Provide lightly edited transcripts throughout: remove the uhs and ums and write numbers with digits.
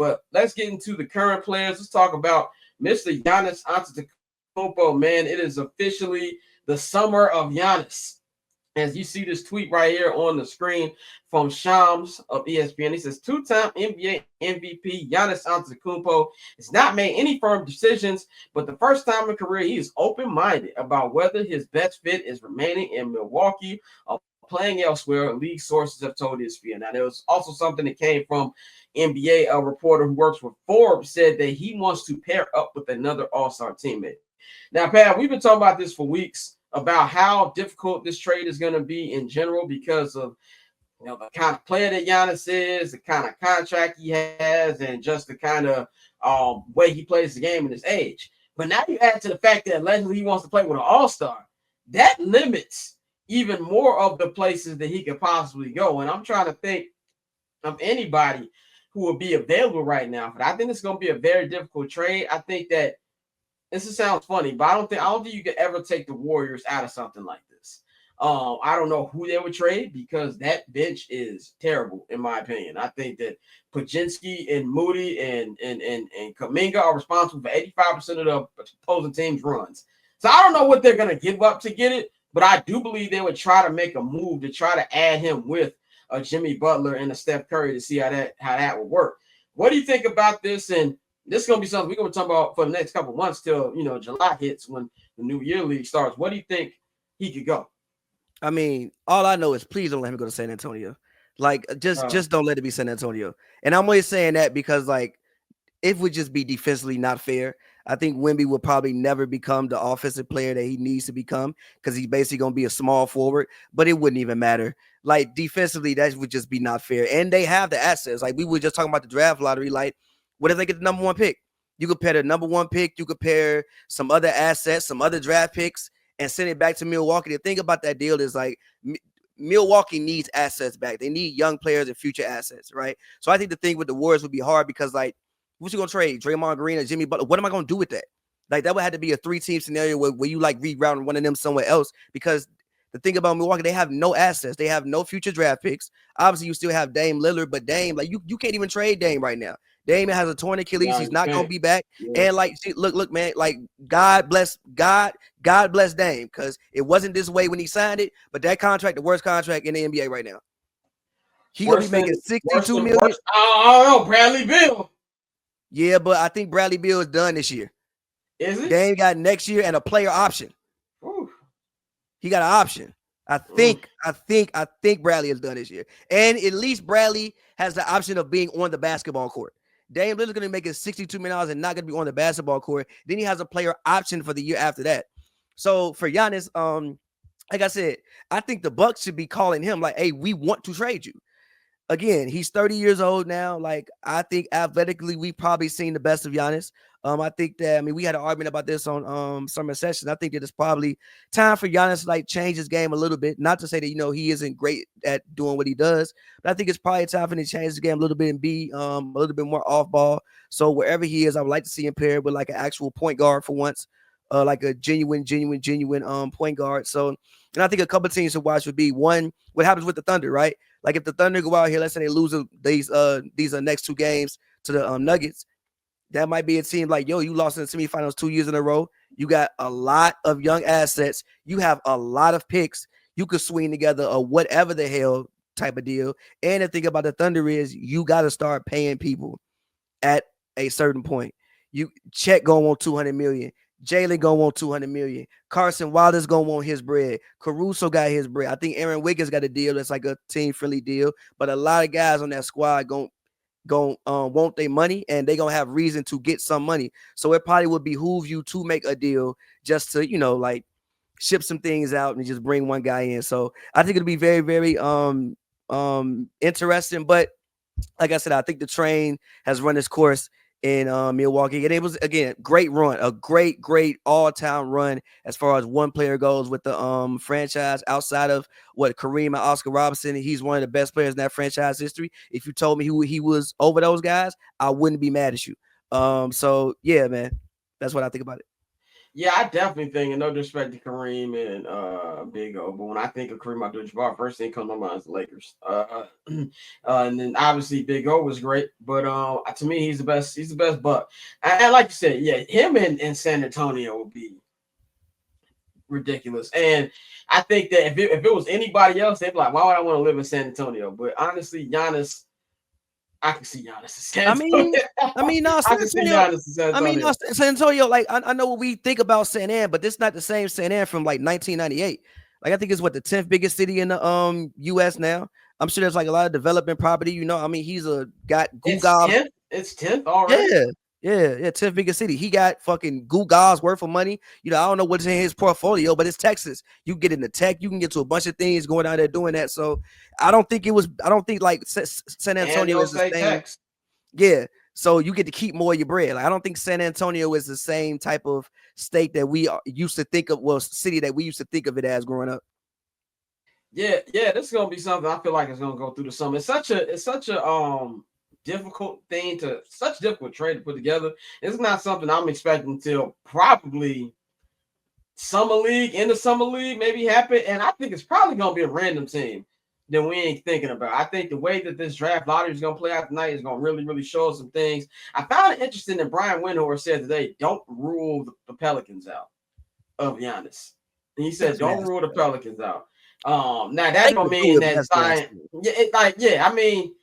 But let's get into the current players. Let's talk about Mr. Giannis Antetokounmpo. Man, it is officially the summer of Giannis. As you see this tweet right here on the screen from Shams of ESPN, he says two-time NBA MVP Giannis Antetokounmpo has not made any firm decisions, but the first time in career he is open-minded about whether his best fit is remaining in Milwaukee or playing elsewhere. League sources have told ESPN. Now there was also something that came from NBA reporter who works with Forbes said that he wants to pair up with another All-Star teammate. Now, Pat, we've been talking about this for weeks about how difficult this trade is going to be in general because of the kind of player that Giannis is, the kind of contract he has, and just the kind of way he plays the game in his age. But now you add to the fact that allegedly he wants to play with an all-star. That limits even more of the places that he could possibly go. And I'm trying to think of anybody who would be available right now. But I think it's going to be a very difficult trade. I think that this sounds funny, but I don't think you could ever take the Warriors out of something like this. I don't know who they would trade because that bench is terrible, in my opinion. I think that Pajinski and Moody and Kuminga are responsible for 85% of the opposing team's runs. So I don't know what they're going to give up to get it, but I do believe they would try to make a move to try to add him with a Jimmy Butler and a Steph Curry to see how that would work. What do you think about this? And this is going to be something we're going to talk about for the next couple of months till, July hits when the new year league starts. What do you think he could go? I mean, all I know is please don't let him go to San Antonio. Like, just don't let it be San Antonio. And I'm always saying that because, like, it would just be defensively not fair. I think Wemby will probably never become the offensive player that he needs to become because he's basically going to be a small forward, but it wouldn't even matter. Like, defensively, that would just be not fair. And they have the assets. Like, we were just talking about the draft lottery. Like, what if they get the number one pick? You could pair the number one pick. You could pair some other assets, some other draft picks, and send it back to Milwaukee. The thing about that deal is, like, Milwaukee needs assets back. They need young players and future assets, right? So I think the thing with the Warriors would be hard because, like, what you gonna trade? Draymond Green or Jimmy Butler? What am I gonna do with that? Like, that would have to be a 3-team scenario where you like rerouting one of them somewhere else. Because the thing about Milwaukee, they have no assets. They have no future draft picks. Obviously, you still have Dame Lillard, but Dame, like, you can't even trade Dame right now. Dame has a torn Achilles. He's not gonna be back. Yeah. And like, see, look, man, like, God bless Dame, because it wasn't this way when he signed it, but that contract, the worst contract in the NBA right now. He gonna be making $62 million. I don't know, Bradley Beal. Yeah, but I think Bradley Beal is done this year. Is it? Dame got next year and a player option. Ooh. He got an option. I think Bradley is done this year. And at least Bradley has the option of being on the basketball court. Dame Lillard's going to make $62 million and not going to be on the basketball court. Then he has a player option for the year after that. So for Giannis, like I said, I think the Bucks should be calling him like, hey, we want to trade you. Again, he's 30 years old now. Like, I think athletically, we've probably seen the best of Giannis. I think that, we had an argument about this on Summer Sessions. I think that it's probably time for Giannis to, like, change his game a little bit. Not to say that, he isn't great at doing what he does, but I think it's probably time for him to change his game a little bit and be a little bit more off ball. So wherever he is, I would like to see him paired with, like, an actual point guard for once, like a genuine point guard. So, and I think a couple of teams to watch would be, one, what happens with the Thunder, right? Like, if the Thunder go out here, let's say they lose these next two games to the Nuggets, that might be a team like, yo, you lost in the semifinals 2 years in a row. You got a lot of young assets. You have a lot of picks. You could swing together a whatever the hell type of deal. And the thing about the Thunder is you got to start paying people at a certain point. Chet gonna want $200 million. Jalen gonna want $200 million. Carson Wilder's gonna want his bread. Caruso got his bread. I think Aaron Wiggins got a deal that's like a team-friendly deal. But a lot of guys on that squad gonna want their money, and they gonna have reason to get some money. So it probably would behoove you to make a deal just to, like, ship some things out and just bring one guy in. So I think it'll be very, very interesting. But like I said, I think the train has run its course in Milwaukee. And it was, again, great run, a great all-time run as far as one player goes with the franchise outside of Kareem and Oscar Robertson. He's one of the best players in that franchise history. If you told me who he was over those guys, I wouldn't be mad at you. So yeah, man, that's what I think about it. Yeah, I definitely think, and no disrespect to Kareem and Big O, but when I think of Kareem Abdul-Jabbar, first thing comes to my mind is the Lakers. And then obviously Big O was great, but to me he's the best. He's the best Buck. And like you said, yeah, him in San Antonio would be ridiculous. And I think that if it was anybody else, they'd be like, why would I want to live in San Antonio? But honestly, Giannis, I can see Giannis in San I Antonio. mean, no, I San can see Antonio. Giannis in San Antonio. No, San Antonio. Like I know what we think about San An, but this not the same San An from like 1998. Like I think it's what the 10th biggest city in the U.S. now. I'm sure there's like a lot of development property. You know, I mean, he's got It's Google. 10th. It's 10th already. Yeah, 10th biggest city. He got fucking Google's worth of money. You know, I don't know what's in his portfolio, but it's Texas. You get into tech, you can get to a bunch of things going out there doing that. So I don't think like San Antonio is the same. Tex. Yeah. So you get to keep more of your bread. Like I don't think San Antonio is the same type of state that we used to think of, well, city that we used to think of it as growing up. Yeah, this is gonna be something I feel like it's gonna go through the summer. It's such a difficult difficult trade to put together. It's not something I'm expecting until probably in the summer league, maybe happen. And I think it's probably gonna be a random team that we ain't thinking about. I think the way that this draft lottery is gonna play out tonight is gonna really show us some things. I found it interesting that Brian Windhorst said today, don't rule the Pelicans out of Giannis. And he said, don't rule the Pelicans out. Now that don't mean that I mean,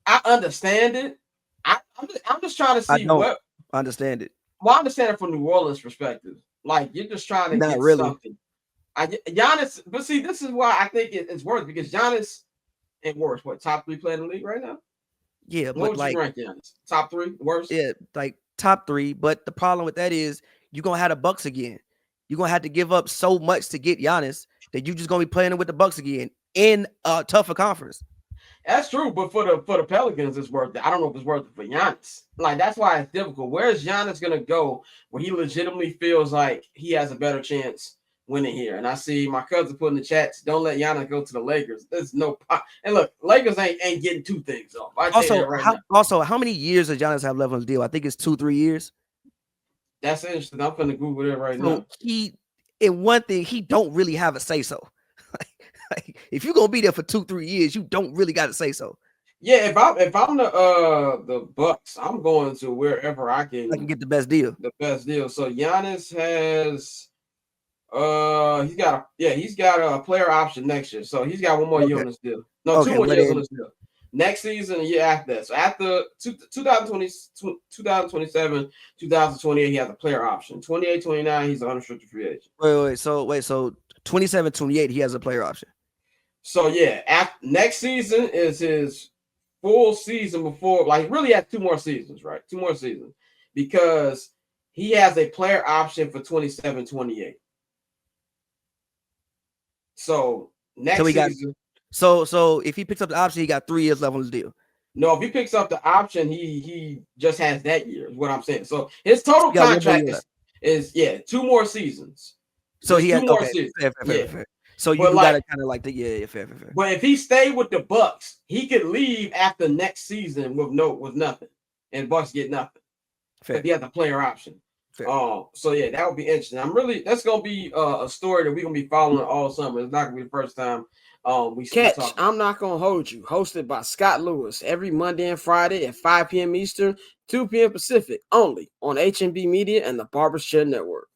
I understand it. I'm just trying to see what understand it. Well, I understand it from New Orleans' perspective. Like you're just trying to get something. Giannis, but see, this is why I think it's worth because Giannis and worse. What top 3 player in the league right now? Yeah, what would you rank Giannis? Top 3 worst? Yeah, like top 3. But the problem with that is you're gonna have the Bucks again. You're gonna have to give up so much to get Giannis that you're just gonna be playing with the Bucks again in a tougher conference. That's true, but for the Pelicans, it's worth it. I don't know if it's worth it for Giannis. Like that's why it's difficult. Where is Giannis gonna go where he legitimately feels like he has a better chance winning here? And I see my cousin put in the chats, don't let Giannis go to the Lakers. There's no and look, Lakers ain't getting 2 things off. Also, how many years does Giannis have left on his deal? I think it's 2-3 years. That's interesting. I'm gonna Google it right now. One thing, he don't really have a say so. Like, if you're gonna be there for 2-3 years, you don't really got to say so. Yeah, if I'm the Bucks, I'm going to wherever I can get the best deal. So Giannis has he's got a player option next year. So he's got 1 more year on this deal. No, 2 more years on this deal. Next season, a year after that. So after 2020, 2027, 2028, he has a player option. 28, 29, he's an unrestricted free agent. Wait. So 27, 28, he has a player option. So yeah, next season is his full season before, like really has 2 more seasons, right? 2 more seasons because he has a player option for 27, 28. So next season. So if he picks up the option, he got 3 years left on his deal. No, if he picks up the option, he just has that year, is what I'm saying. So his total contract is 2 more seasons. So he has 2 more seasons. Fair. So you gotta kind of like fair. But if he stayed with the Bucks, he could leave after next season with nothing, and Bucks get nothing. If he has a player option. So that would be interesting. That's gonna be a story that we're gonna be following all summer. It's not gonna be the first time we catch. I'm Not Gonna Hold You, hosted by Scott Lewis every Monday and Friday at 5 p.m. Eastern, 2 p.m. Pacific, only on HMB Media and the Barbershop Network.